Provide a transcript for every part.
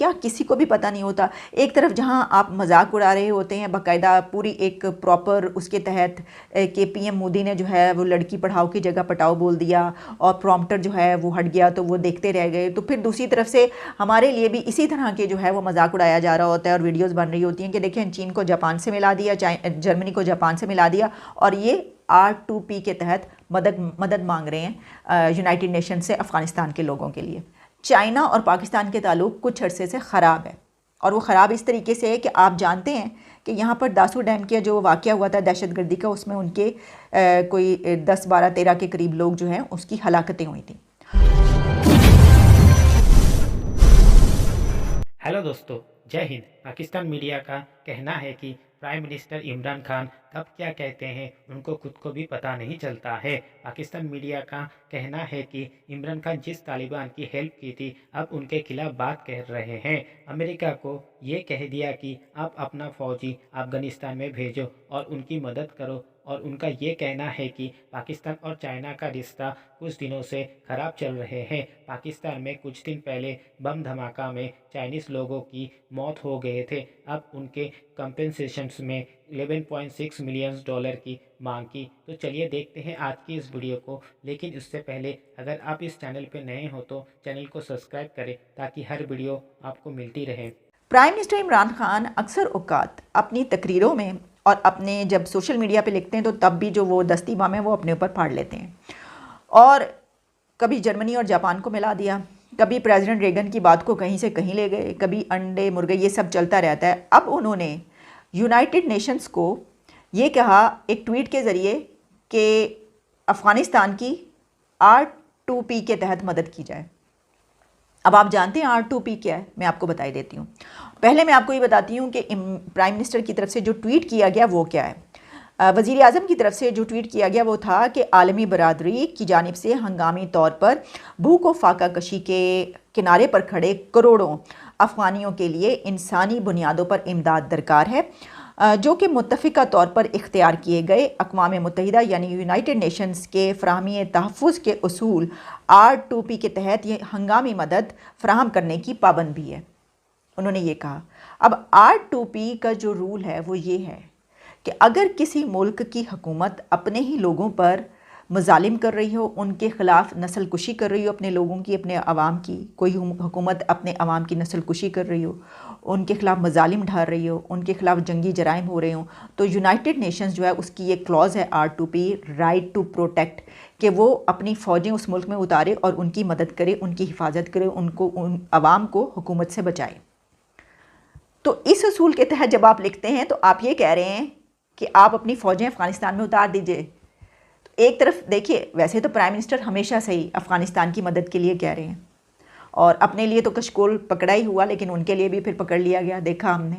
क्या किसी को भी पता नहीं होता। एक तरफ जहां आप मजाक उड़ा रहे होते हैं, बाकायदा पूरी एक प्रॉपर उसके तहत कि पीएम मोदी ने जो है वो लड़की पढ़ाओ की जगह पटाओ बोल दिया और प्रॉम्प्टर जो है वो हट गया तो वो देखते रह गए, तो फिर दूसरी तरफ से हमारे लिए भी इसी तरह के जो है वो मजाक उड़ाया जा रहा होता है और वीडियोज़ बन रही होती हैं कि देखें चीन को जापान से मिला दिया, जर्मनी को जापान से मिला दिया और ये R2P के तहत मदद मांग रहे हैं यूनाइटेड नेशन से अफ़गानिस्तान के लोगों के लिए। चाइना और पाकिस्तान के ताल्लुक कुछ अरसे से ख़राब है और वो ख़राब इस तरीके से है कि आप जानते हैं कि यहाँ पर दासू डैम का जो वाक़या हुआ था दहशतगर्दी का, उसमें उनके कोई 10, 12, 13 के करीब लोग जो हैं उसकी हलाकतें हुई थी। हेलो दोस्तों, जय हिंद। पाकिस्तान मीडिया का कहना है कि प्राइम मिनिस्टर इमरान खान कब क्या कहते हैं उनको खुद को भी पता नहीं चलता है। पाकिस्तान मीडिया का कहना है कि इमरान खान जिस तालिबान की हेल्प की थी अब उनके खिलाफ बात कह रहे हैं। अमेरिका को ये कह दिया कि आप अपना फौजी अफगानिस्तान में भेजो और उनकी मदद करो, और उनका ये कहना है कि पाकिस्तान और चाइना का रिश्ता कुछ दिनों से ख़राब चल रहे हैं। पाकिस्तान में कुछ दिन पहले बम धमाका में चाइनीज़ लोगों की मौत हो गए थे। अब उनके कंपेंसेशंस में $11.6 मिलियन की मांग की। तो चलिए देखते हैं आज की इस वीडियो को, लेकिन उससे पहले अगर आप इस चैनल पर नए हो तो चैनल को सब्सक्राइब करें ताकि हर वीडियो आपको मिलती रहे। प्राइम मिनिस्टर इमरान खान अक्सर औकात अपनी तकरीरों में और अपने जब सोशल मीडिया पे लिखते हैं तो तब भी जो वो दस्ती बम है वो अपने ऊपर फाड़ लेते हैं, और कभी जर्मनी और जापान को मिला दिया, कभी प्रेसिडेंट रेगन की बात को कहीं से कहीं ले गए, कभी अंडे मुर्गे, ये सब चलता रहता है। अब उन्होंने यूनाइटेड नेशंस को ये कहा एक ट्वीट के ज़रिए कि अफ़गानिस्तान की R2P के तहत मदद की जाए। अब आप जानते हैं R2P क्या है, मैं आपको बताई देती हूँ। पहले मैं आपको ये बताती हूँ कि प्राइम मिनिस्टर की तरफ से जो ट्वीट किया गया वो क्या है। वज़ीर आज़म की तरफ से जो ट्वीट किया गया वो था कि आलमी बरादरी की जानिब से हंगामी तौर पर भूख व फाका कशी के किनारे पर खड़े करोड़ों अफ़गानियों के लिए इंसानी बुनियादों पर इमदाद दरकार है, जो कि मुत्तफ़िका तौर पर इख्तियार किए गए अक़वाम मुत्तहिदा यानी यूनाइटेड नेशंस के फ़राहमी तहफ़्फ़ुज़ के उसूल R2P के तहत ये हंगामी मदद फ़राहम करने की पाबंद भी है। उन्होंने ये कहा। अब R2P का जो रूल है वो ये है कि अगर किसी मुल्क की हुकूमत अपने ही लोगों पर मजालिम कर रही हो, उनके ख़िलाफ़ नस्ल कुशी कर रही हो, अपने लोगों की, अपने अवाम की, कोई हुकूमत अपने अवाम की नस्ल कुशी कर रही हो, उनके ख़िलाफ़ मजालिम ढार रही हो, उनके ख़िलाफ़ जंगी जराइम हो रहे हो, तो यूनाइटेड नेशंस जो है उसकी ये क्लॉज़ है R2P, राइट टू प्रोटेक्ट, कि वो अपनी फ़ौजें उस मुल्क में उतारे और उनकी मदद करे, उनकी हिफाजत करे, उनको, उन अवाम को हुकूमत से बचाए। तो इस असूल के तहत जब आप लिखते हैं तो आप ये कह रहे हैं कि आप अपनी फ़ौजें अफ़गानिस्तान में उतार दीजिए। तो एक तरफ देखिए, वैसे तो प्राइम मिनिस्टर हमेशा से ही अफ़गानिस्तान की मदद के लिए कह रहे हैं और अपने लिए तो कशकोल पकड़ा ही हुआ, लेकिन उनके लिए भी फिर पकड़ लिया गया, देखा हमने,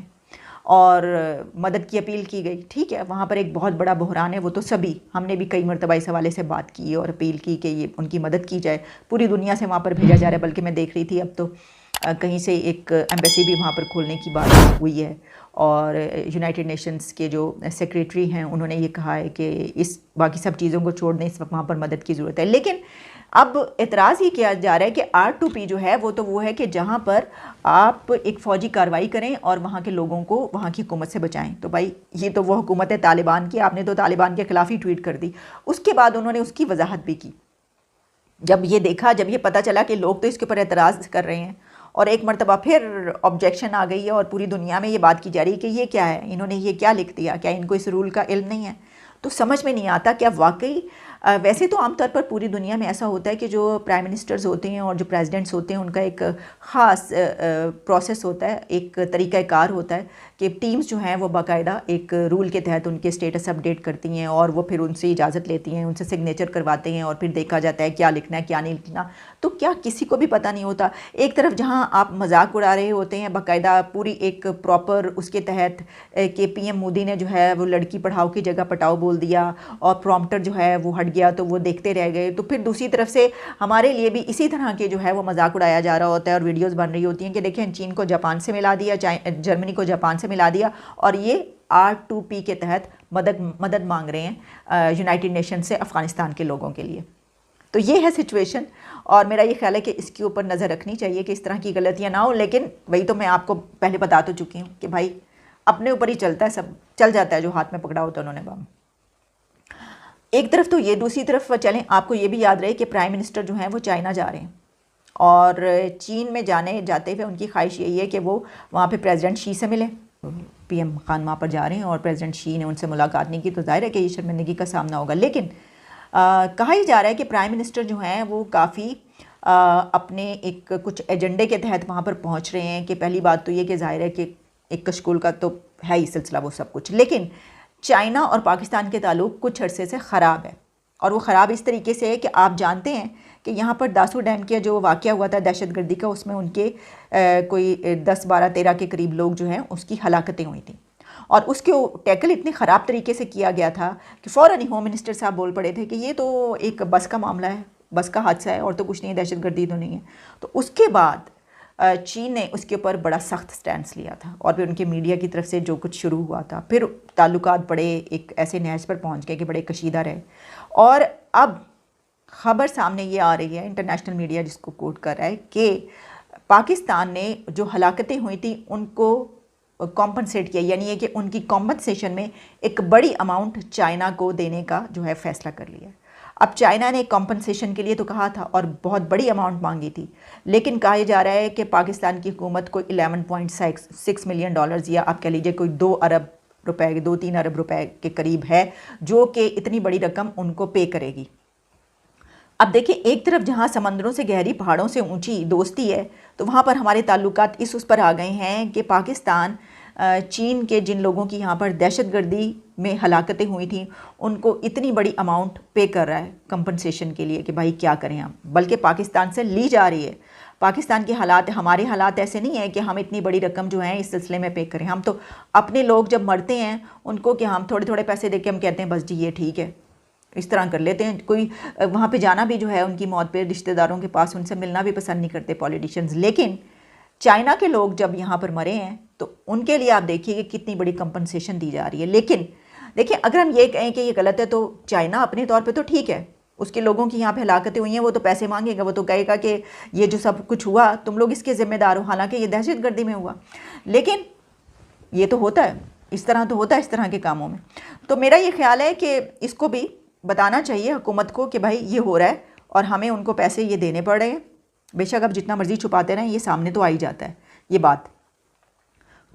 और मदद की अपील की गई। ठीक है, वहाँ पर एक बहुत बड़ा बहरान है, वो तो सभी, हमने भी कई मरतबा इस हवाले से बात की और अपील की कि ये उनकी मदद की जाए। पूरी दुनिया से वहाँ पर भेजा जा रहा है, बल्कि मैं देख रही थी अब तो कहीं से एक एम्बेसी भी वहाँ पर खोलने की बात हुई है, और यूनाइटेड नेशंस के जो सेक्रेटरी हैं उन्होंने ये कहा है कि इस बाकी सब चीज़ों को छोड़ दें, इस वक्त वहाँ पर मदद की ज़रूरत है। लेकिन अब एतराज़ ये किया जा रहा है कि R2P जो है वो है कि जहाँ पर आप एक फ़ौजी कार्रवाई करें और वहाँ के लोगों को वहाँ की हुकूमत से बचाएं। तो भाई ये तो वो हुकूमत है तालिबान की, आपने तो तालिबान के ख़िलाफ़ ही ट्वीट कर दी। उसके बाद उन्होंने उसकी वजाहत भी की। जब ये पता चला कि लोग तो इसके ऊपर एतराज़ कर रहे हैं और एक मरतबा फिर ऑब्जेक्शन आ गई है और पूरी दुनिया में ये बात की जा रही है कि ये क्या है, इन्होंने ये क्या लिख दिया, क्या इनको इस रूल का इल्म नहीं है। तो समझ में नहीं आता क्या वाकई, वैसे तो आमतौर पर पूरी दुनिया में ऐसा होता है कि जो प्राइम मिनिस्टर्स होते हैं और जो प्रेसिडेंट्स होते हैं उनका एक ख़ास प्रोसेस होता है, एक तरीक़ाकार होता है कि टीम्स जो हैं वो बाकायदा एक रूल के तहत उनके स्टेटस अपडेट करती हैं और वो फिर उनसे इजाज़त लेती हैं, उनसे सिग्नेचर करवाते हैं और फिर देखा जाता है क्या लिखना है क्या नहीं लिखना। तो क्या किसी को भी पता नहीं होता। एक तरफ जहाँ आप मजाक उड़ा रहे होते हैं, बाकायदा पूरी एक प्रॉपर उसके तहत कि पीएम मोदी ने जो है वो लड़की पढ़ाओ की जगह पटाओ बोल दिया और प्रॉम्प्टर जो है वो हट गया तो वो देखते रह गए, तो फिर दूसरी तरफ से हमारे लिए भी इसी तरह के जो है वो मजाक उड़ाया जा रहा होता है और वीडियोज़ बन रही होती हैं कि देखें चीन को जापान से मिला दिया, जर्मनी को जापान से मिला दिया और ये R2P के तहत मदद मांग रहे हैं यूनाइटेड नेशन से अफ़गानिस्तान के लोगों के लिए। तो ये है सिचुएशन, और मेरा ये ख्याल है कि इसके ऊपर नज़र रखनी चाहिए कि इस तरह की गलतियाँ ना हो। लेकिन वही तो मैं आपको पहले बता तो चुकी हूँ कि भाई अपने ऊपर ही चलता है, सब चल जाता है जो हाथ में पकड़ा होता है उन्होंने बम। एक तरफ तो ये, दूसरी तरफ चलें, आपको ये भी याद रहे कि प्राइम मिनिस्टर जो हैं वो चाइना जा रहे हैं, और चीन में जाते हुए उनकी ख्वाहिश यही है कि वो वहाँ पे प्रेसिडेंट शी से मिलें। पीएम खान वहाँ पर जा रहे हैं और प्रेसिडेंट शी ने उनसे मुलाकात नहीं की, तो जाहिर है कि ये शर्मिंदगी का सामना होगा। लेकिन कहा ही जा रहा है कि प्राइम मिनिस्टर जो हैं वो काफ़ी अपने एक कुछ एजेंडे के तहत वहाँ पर पहुँच रहे हैं। कि पहली बात तो ये कि जाहिर है कि एक कशकोल का तो है ही सिलसिला वो सब कुछ, लेकिन चाइना और पाकिस्तान के ताल्लुक कुछ अरसे से ख़राब है, और वो ख़राब इस तरीके से है कि आप जानते हैं कि यहाँ पर दासू डैम का जो वाक़या हुआ था दहशतगर्दी का, उसमें उनके कोई 10, 12, 13 के करीब लोग जो हैं उसकी हलाकतें हुई थी, और उसके टैकल इतने ख़राब तरीके से किया गया था कि फ़ौरन ही होम मिनिस्टर साहब बोल पड़े थे कि ये तो एक बस का मामला है, बस का हादसा है और तो कुछ नहीं है, दहशतगर्दी तो नहीं है। तो उसके बाद चीन ने उसके ऊपर बड़ा सख्त स्टैंड लिया था, और फिर उनके मीडिया की तरफ से जो कुछ शुरू हुआ था, फिर ताल्लुकात बड़े एक ऐसे नहज पर पहुंच गए कि बड़े कशीदा रहे। और अब ख़बर सामने ये आ रही है, इंटरनेशनल मीडिया जिसको कोट कर रहा है, कि पाकिस्तान ने जो हलाकतें हुई थी उनको कॉम्पनसेट किया, यानी ये कि उनकी कॉम्पनसेशन में एक बड़ी अमाउंट चाइना को देने का जो है फ़ैसला कर लिया। अब चाइना ने कॉम्पनसेशन के लिए तो कहा था और बहुत बड़ी अमाउंट मांगी थी, लेकिन कहा जा रहा है कि पाकिस्तान की हुकूमत को 11.6 मिलियन डॉलर्स, या आप कह लीजिए कोई 2 अरब रुपए, 2-3 अरब रुपए के करीब है, जो कि इतनी बड़ी रकम उनको पे करेगी। अब देखिए, एक तरफ जहाँ समंदरों से गहरी, पहाड़ों से ऊंची दोस्ती है, तो वहाँ पर हमारे ताल्लुकात उस पर आ गए हैं कि पाकिस्तान चीन के जिन लोगों की यहाँ पर दहशतगर्दी में हलाकतें हुई थी उनको इतनी बड़ी अमाउंट पे कर रहा है कंपनसेशन के लिए कि भाई क्या करें हम, बल्कि पाकिस्तान से ली जा रही है। पाकिस्तान के हालात, हमारे हालात ऐसे नहीं है कि हम इतनी बड़ी रकम जो है इस सिलसिले में पे करें। हम तो अपने लोग जब मरते हैं उनको कि हम थोड़े थोड़े पैसे दे के हम कहते हैं बस जी ये ठीक है, इस तरह कर लेते हैं। कोई वहाँ पे जाना भी जो है उनकी मौत पे रिश्तेदारों के पास, उनसे मिलना भी पसंद नहीं करते पॉलिटिशियंस। लेकिन चाइना के लोग जब यहाँ पर मरे हैं तो उनके लिए आप देखिए कि कितनी बड़ी कंपनसेशन दी जा रही है। लेकिन देखिए, अगर हम ये कहें कि ये गलत है, तो चाइना अपने तौर पे तो ठीक है, उसके लोगों की यहाँ पे हलाकतें हुई हैं, वो तो पैसे मांगेगा, वो तो कहेगा कि ये जो सब कुछ हुआ तुम लोग इसके ज़िम्मेदार हो, हालांकि ये दहशतगर्दी में हुआ। लेकिन ये तो होता है, इस तरह तो होता है इस तरह के कामों में। तो मेरा ये ख्याल है कि इसको भी बताना चाहिए हुकूमत को कि भाई ये हो रहा है और हमें उनको पैसे ये देने पड़ रहे हैं। बेशक अब जितना मर्जी छुपाते रहें, ये सामने तो आ ही जाता है ये बात।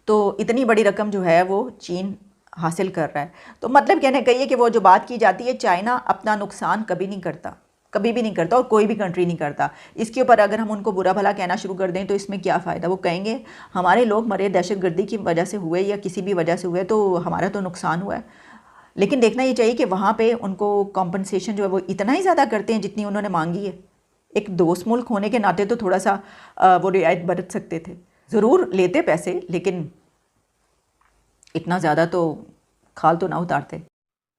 तो इतनी बड़ी रकम जो है वो चीन हासिल कर रहा है। तो मतलब कहने का ये कि वो जो बात की जाती है, चाइना अपना नुकसान कभी नहीं करता, कभी भी नहीं करता, और कोई भी कंट्री नहीं करता। इसके ऊपर अगर हम उनको बुरा भला कहना शुरू कर दें तो इसमें क्या फ़ायदा। वो कहेंगे हमारे लोग मरे दहशतगर्दी की वजह से हुए या किसी भी वजह से हुए, तो हमारा तो नुकसान हुआ है। लेकिन देखना ये चाहिए कि वहाँ पे उनको कॉम्पनसेशन जो है वो इतना ही ज़्यादा करते हैं जितनी उन्होंने मांगी है। एक दोस्त मुल्क होने के नाते तो थोड़ा सा वो रियायत बरत सकते थे, ज़रूर लेते पैसे, लेकिन इतना ज़्यादा तो खाल तो ना उतारते।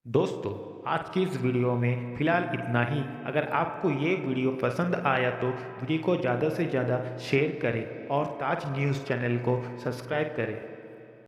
दोस्तों, आज की इस वीडियो में फ़िलहाल इतना ही। अगर आपको ये वीडियो पसंद आया तो वीडियो को ज़्यादा से ज़्यादा शेयर करें और ताज न्यूज़ चैनल को सब्सक्राइब करें।